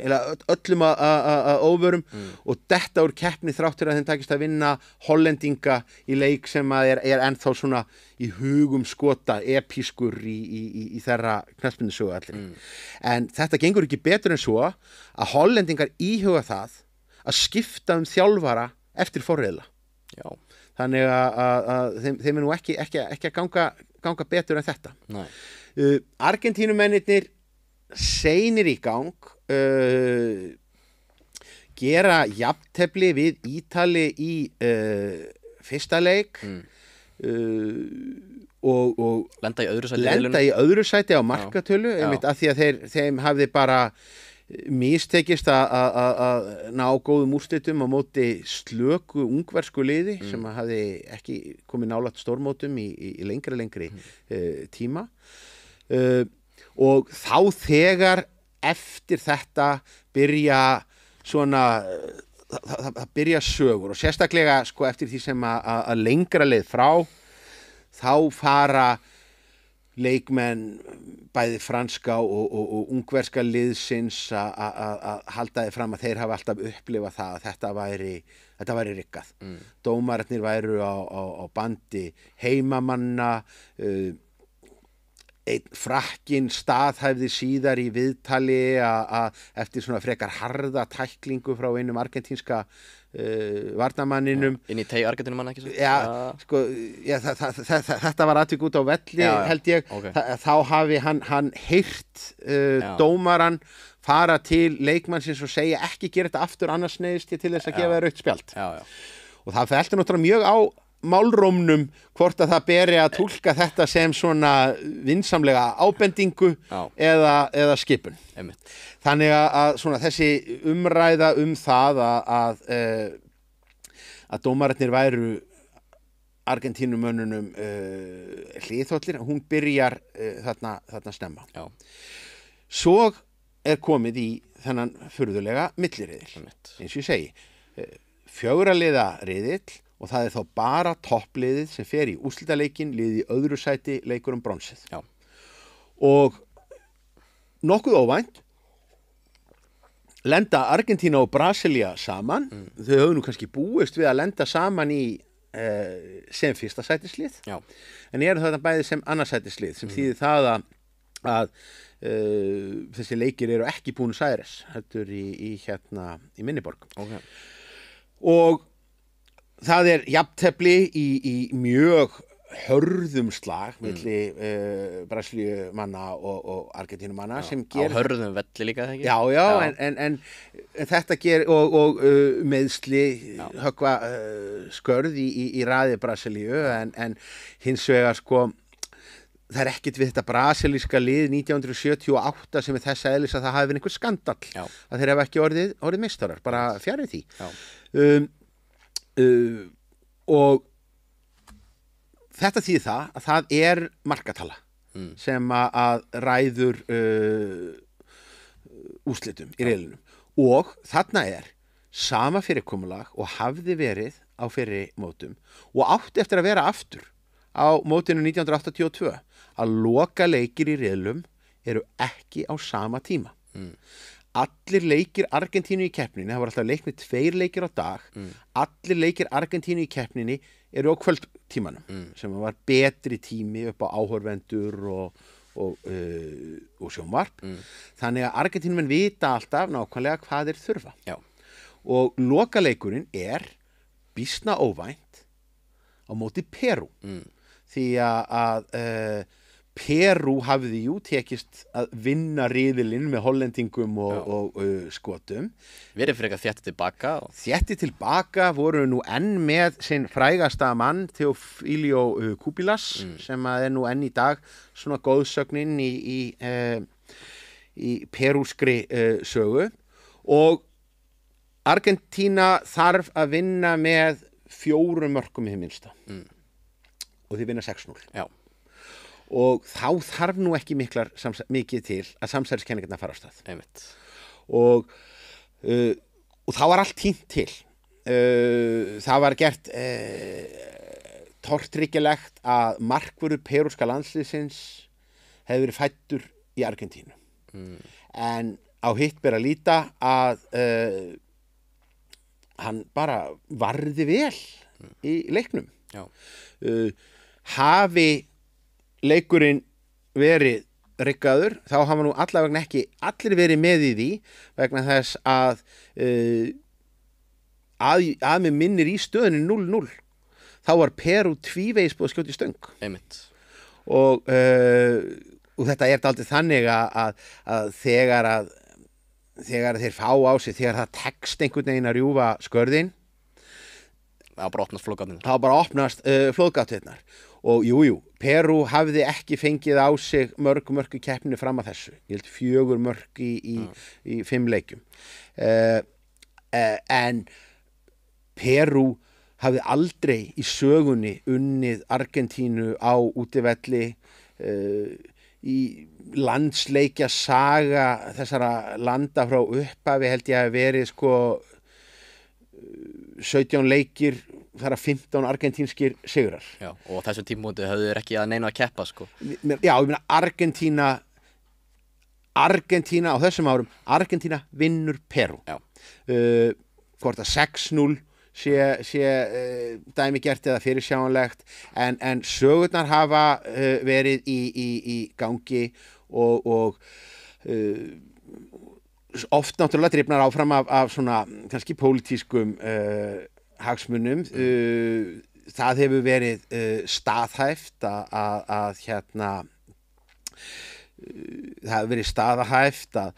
öllum að óvörum og detta úr keppni þráttur að þeim takist að vinna Hollendinga í leik sem að er ennþá svona í hugum Skota episkur í þeirra knattspyrnusögu allri. En þetta gengur ekki betur en svo að Hollendingar íhuga það að skipta þjálfara eftir forriðla. Já. Þannig að þeim er nú ekki að ganga betur en þetta. Argentínumennirnir seinir í gang, gera jafntefli við Ítali í fyrsta leik og lenda í öðru sæti á markatölu, einmitt af því að þeim hafði bara mistekist að ná góðum úrslitum á móti slöku ungversku liði sem hafði ekki komið nálægt stórmótum í lengri tíma og þá þegar eftir þetta byrja sögur og sérstaklega eftir því sem að lengra leið frá þá fara leikmenn bæði franska og ungverska liðsins að halda þið fram að þeir hafa alltaf upplifað það að þetta væri riggað. Dómararnir væru á bandi heimamanna, einn Frakkinn staðhæfði síðar í viðtali að eftir svona frekar harða tæklingu frá einum argentínska varnarmanninum inn í teig Argentínumanna ekki svo? Þetta var atvik út á velli held ég, okay. Þá hafi hann heyrt dómaran fara til leikmannsins og segja ekki gera þetta aftur annars neyðist ég til þess að gefa þér rautt spjald og það felti náttúrulega mjög á málrómnum hvort að það beri að túlka þetta sem svona vinsamlega ábendingu eða skipun. Þannig að svona þessi umræða það að dómararnir væru Argentínumönnunum hliðhollir, hún byrjar þarna snemma. Svo er komið í þennan furðulega milliriðil, eins og ég segi, 4 liða riðill og það er þá bara toppliðið sem fer í úrslitaleikin, liðið í öðru sæti, leikur bronsið. Og nokkuð óvænt lenda Argentína og Brasilía saman. Þau höfðu nú kannski búist við að lenda saman í sem fyrsta sætislið, en eru þetta bæði sem annarsætislið, sem þýðir það að þessi leikir eru ekki Buenos Aires, heldur í Minniborg. Og það er jafntefli í mjög hörðum slag milli Brasilíumanna og Argentínumanna sem gerir... Á hörðum velli líka það ekki? Já. En þetta gerir og meiðsli höggva skörð í raði Brasilíu en hins vegar það er ekkert við þetta brasilíska lið 1978 sem er þess eðlis að það hafi verið einhver skandall að þeir hafa ekki orðið meistarar, bara fjarri því. Og þetta þýðir það að það er markatala sem að ræður úrslitum í riðlinum og þarna er sama fyrirkomulag og hafði verið á fyrri mótum og átti eftir að vera aftur á mótinu 1982 að loka leikir í riðlum eru ekki á sama tíma. Allir leikir Argentínu í keppninni, það voru alltaf leiknir 2 leikir á dag, allir leikir Argentínu í keppninni eru á kvöldtímanum sem var betri tími upp á áhorfendur og sjónvarp. Þannig að Argentínumenn vita alltaf nákvæmlega hvað þeir þurfa. Og lokaleikurinn er býsna óvænt á móti Perú. Því að Perú hafði tekist að vinna riðilinn með hollendingum og Skotum. Verið frekar þétti tilbaka. Þétti tilbaka voru nú enn með sinn frægasta mann, Theophilio Kubilas, sem er nú enn í dag svona góðsögnin í perúskri sögu. Og Argentína þarf að vinna með 4 mörkum í hið minnsta. Og þeir vinna 6-0. Já. Og þá þarf nú ekki mikið til að samsæriskenningarnar fara á stað. Einmitt. Og þá var allt tínt til. Það var gert tortryggilegt að markvörður perúska landsliðsins hefði verið fæddur í Argentínu. En á hitt ber að líta að hann bara varði vel í leiknum. Já. Hafi leikurinn verið riggaður, þá hafa nú allavega ekki allir verið með í því vegna þess að með minnir í stöðunni 0-0 þá var Perú tvívegis búið að skjóta í stöng. Einmitt. Og þetta er dálítið þannig að þegar þeir fá á sig, þegar það tekst einhvern veginn að rjúfa skörðin, Það bara opnast flóðgáttirnar. þá bara opnast flóðgáttirnar. Og jú, Perú hafði ekki fengið á sig mörg í keppninu fram að þessu. Ég held 4 mörk í 5 leikjum. En Perú hafði aldrei í sögunni unnið Argentínu á útivelli. Í landsleikja saga þessara landa frá upphafi held ég að verið 17 leikir, þar að 15 argentínskir sigrar. Já, og þessu tímumóti höfðu þeir ekki að neina að keppa, sko. Já, ég meina Argentína á þessum árum, Argentína vinnur Perú. Já. Hvort að 6-0 sé dæmigert eða fyrirsjáanlegt, en sögurnar hafa verið í gangi og oft náttúrulega drifnar áfram af svona kannski pólitískum hagsmunum. Það hefur verið staðhæft að það hefur verið staðhæft að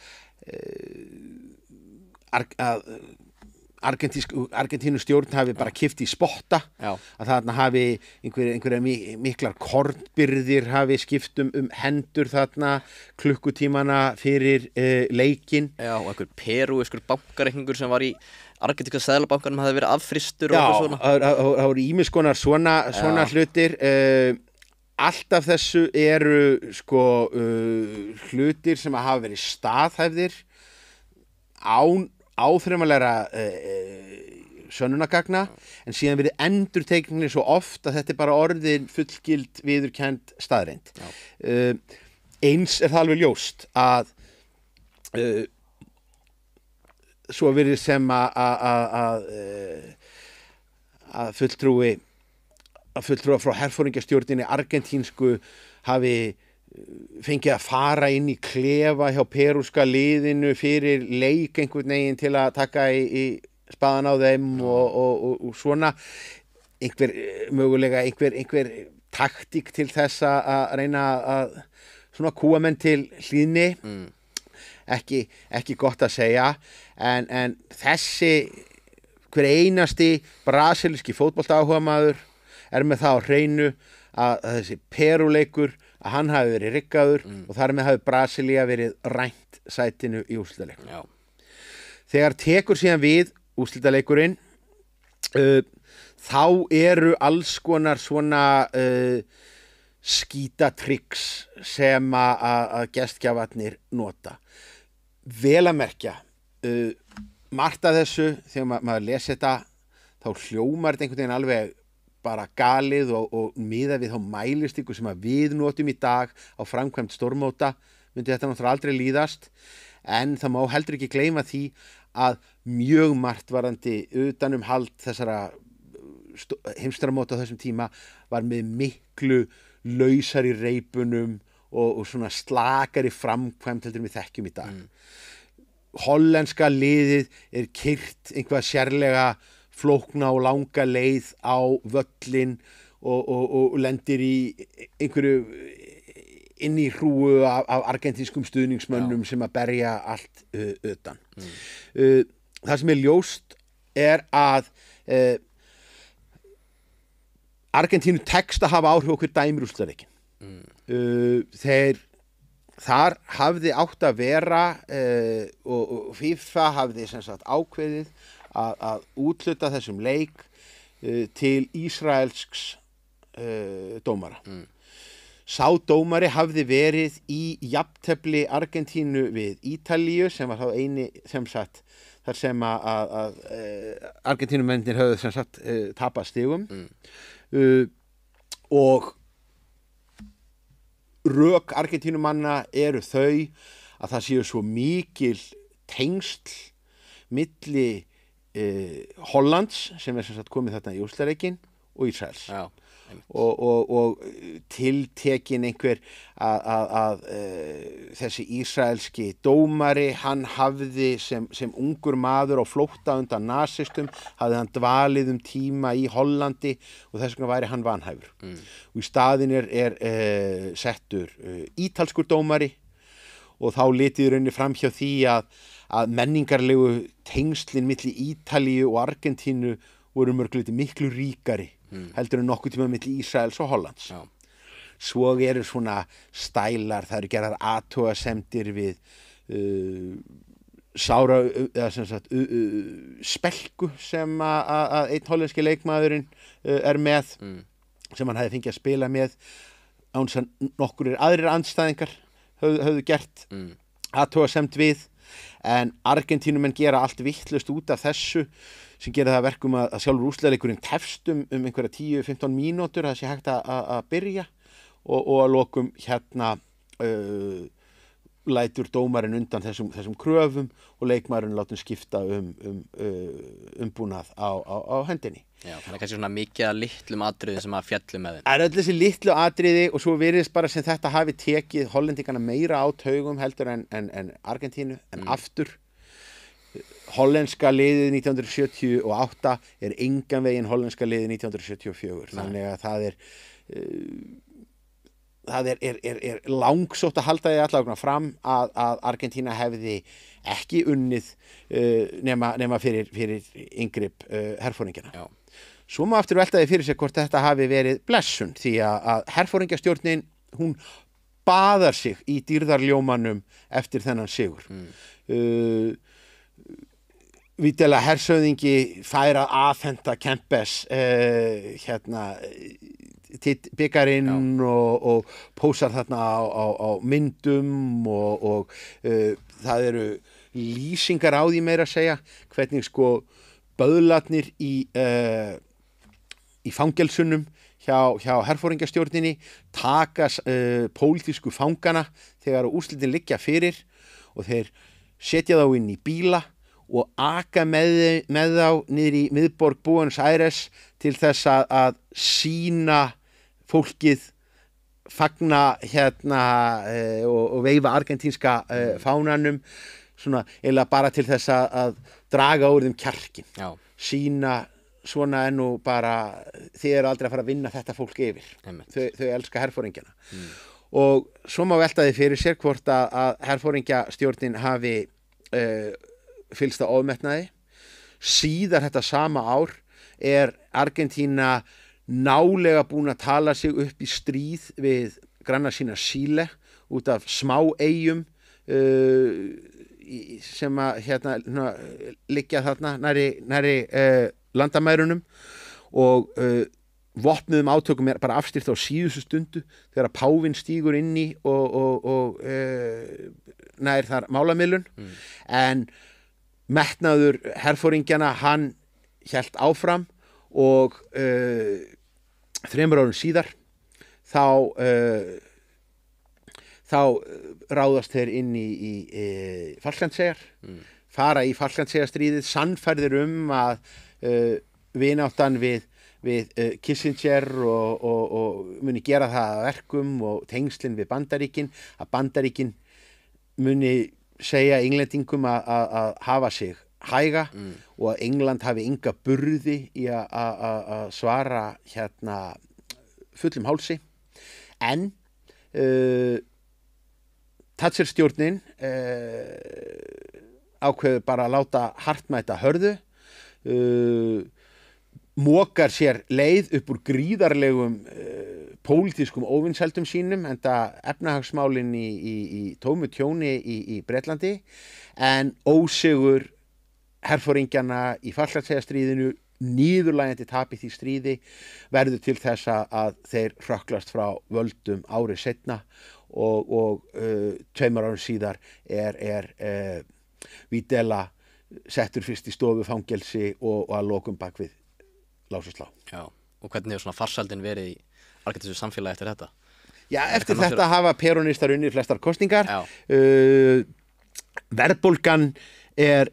Argentínu stjórn hafi bara kippt í spotta. Já. Að þarna hafi einhverja miklar kornbyrðir hafi skipt hendur þarna klukkutímana fyrir leikinn. Já, og einhver perúiskur bankareikningur sem var í argentíska seðlabankanum hafði verið affristur og eitthvað svona. Já, það voru ýmiss konar svona hlutir. Allt af þessu eru hlutir sem hafa verið staðhæfðir án áþreifanlegra sönnunargagna, en síðan verið endurtekninni svo oft að þetta er bara orðin fullgild viðurkennd staðreynd. Eins er það alveg ljóst að svo verið sem að fulltrúa frá herforingjastjórninni argentínsku hafi fengið að fara inn í klefa hjá perúska liðinu fyrir leik einhvern veginn til að taka í spaðan á þeim og svona mögulega einhver taktík til þess að reyna að svona kúa menn til hlýðni. Ekki gott að segja, en þessi hver einasti brasilíski fótboltaáhugamaður er með það á hreinu að þessi Perúleikur að hann hafi verið riggaður og þar með hafi Brasilía verið rænt sætinu í úrslitaleiknum. Já. Þegar tekur síðan við úrslitaleikurinn, þá eru alls konar svona skítatryggs sem að gestgjafarnir nota. Vel að merkja, margt af þessu, þegar maður lesi þetta, þá hljómar þetta einhvern veginn alveg bara galið og miðað við þá mælistíku sem að við notum í dag á framkvæmd stórmóta, myndi þetta náttúrulega aldrei líðast, en það má heldur ekki gleyma því að mjög margt varðandi utanumhald þessara heimssteistaramóta á þessum tíma var með miklu lausari reipunum og svona slakari framkvæmd heldur við þekkjum í dag. Hollenska liðið er keyrt einhvað sérlega flókna og langa leið á völlin og lendir í inn í hrúu af argentískum stuðningsmönnum sem að berja allt utan. Það sem ljóst að Argentínu tekst að hafa áhrif okkur dæmir úrslitaleikin. Þar hafði átt að vera og FIFA hafði sem sagt ákveðið að úthluta þessum leik til ísraelsks dómara. Sá dómari hafði verið í jafntefli Argentínu við Ítalíu sem var þá eini sem sagt þar sem að Argentínumennir höfðu sem sagt tapað stigum og rök Argentínumanna eru þau að það séu svo mikil tengsl milli Hollands sem sem sagt komið þarna í úrslitaleikin og Ísraels. Já. Og tiltekin einhver að þessi ísraelski dómari, hann hafði sem ungur maður á flótta undan nasistum, hafði hann dvalið tíma í Hollandi og þess vegna væri hann vanhæfur. Og í staðinn er settur ítalskur dómari og þá litið rauninni fram hjá því að menningarlegu tengslin milli Ítalíu og Argentínu voru mörgleiti miklu ríkari heldur en nokkuð tíma milli Ísraels og Hollands. Já. Svo eru svona stælar, það eru gerðar athugasemdir við spelku sem að einn hollenski leikmaðurinn með sem hann hefði fengið að spila með án sem nokkurir aðrir andstæðingar höfðu gert athugasemd við, en Argentínumenn gera allt vitlaust út af þessu sem gera það verkum að sjálfur úrslitaleikurinn tefst einhverja 10-15 mínútur það sé hægt að byrja og að lokum lætur dómarinn undan þessum kröfum og leikmaðurinn látum skipta umbúnað á hendinni. Já, þannig kannski svona mikið að litlum atriði sem að fjallum með þeim. Það öll þessi litlu atriði og svo virðist bara sem þetta hafi tekið hollendingana meira á taugum heldur en Argentínu, en aftur hollenska liðið 1978 engan veginn hollenska liðið 1974. Þannig að það er langsótt að halda því allavega fram að Argentína hefði ekki unnið nema fyrir inngrip herforingjana. Já. Svo má aftur velta því fyrir sér hvort þetta hafi verið blessun, því að herforingjastjórnin, hún baðar sig í dýrðarljómanum eftir þennan sigur. Vítela hersöðingi fær að afhenda Kempes byggarinn og pósar þarna á myndum og það eru lýsingar á því meira að segja hvernig sko böðlarnir í fangelsunum hjá herforingjastjórninni taka pólitísku fangana þegar úrslitin liggja fyrir og þeir setja þá inn í bíla og aka með þá niður í miðborg Buenos Aires til þess að sýna fólkið, fagna og veifa argentínska fánanum, svona eiginlega bara til þess að draga úr þeim kjarkin. Já. Sýna svona nú bara, þið eru aldrei að fara að vinna þetta fólk yfir. Þau elska herforingjana. Og svo má velta því fyrir sér hvort að herforingjastjórnin hafi fyllsta ofmetnaði. Síðar þetta sama ár Argentína nálega búin að tala sig upp í stríð við granna sína Síle út af smáeyjum sem að liggja þarna nærri landamærunum og vopnuðum átökum bara afstýrt á síðustu stundu þegar að páfinn stígur inn í og nær þar málamiðlun, en metnaður herforingjana hann hélt áfram og 3 árum síðar þá ráðast þeir inn í Falklandseyjar, fara í Falklandseyjastríðið, sannfærðir að vináttan við Kissinger og muni gera það að verkum og tengslin við Bandaríkin, að Bandaríkin muni segja Englendingum að hafa sig hæga og að England hafi enga burði í að svara fullum hálsi, en Thatcher stjórnin ákveður bara að láta hartmæta hörðu, mokar sér leið upp úr gríðarlegum pólitískum óvinsældum sínum, enda efnahagsmálin í tómu tjóni í Bretlandi, en ósigur herforingjana í Falklandseyjastríðinu, niðurlægjandi tap í því stríði, verður til þess að þeir hrökklast frá völdum árið seinna og 2 árum síðar er Videla settur fyrst í stofufangelsi og að lokum bak við lás og slá. Já, og hvernig hefur svona farsældin verið í argentísku samfélagi eftir þetta? Já, eftir þetta hafa peronistar unnið flestar kosningar. Verðbólgan er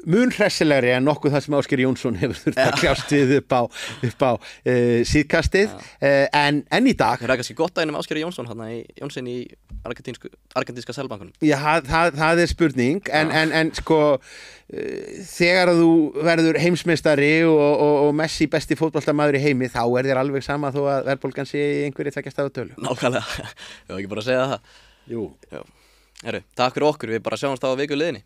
mun hressilegri en nokkuð það sem Ásgeir Jónsson hefur þurft að kljást við upp á síðkastið, en í dag Það kannski gott að einum Ásgeir Jónsson Jónsson í argentínska Seðlabankanum. Já, það er spurning, en sko þegar þú verður heimsmeistari og Messi besti fótboltamaður í heimi, þá þér alveg sama þó að verðbólgan sé í einhverju 2 stafa tölu. Nákvæmlega, ég var ekki bara að segja það. Jú. Já. Takk fyrir okkur, við bara sjáumst á viku liðinni.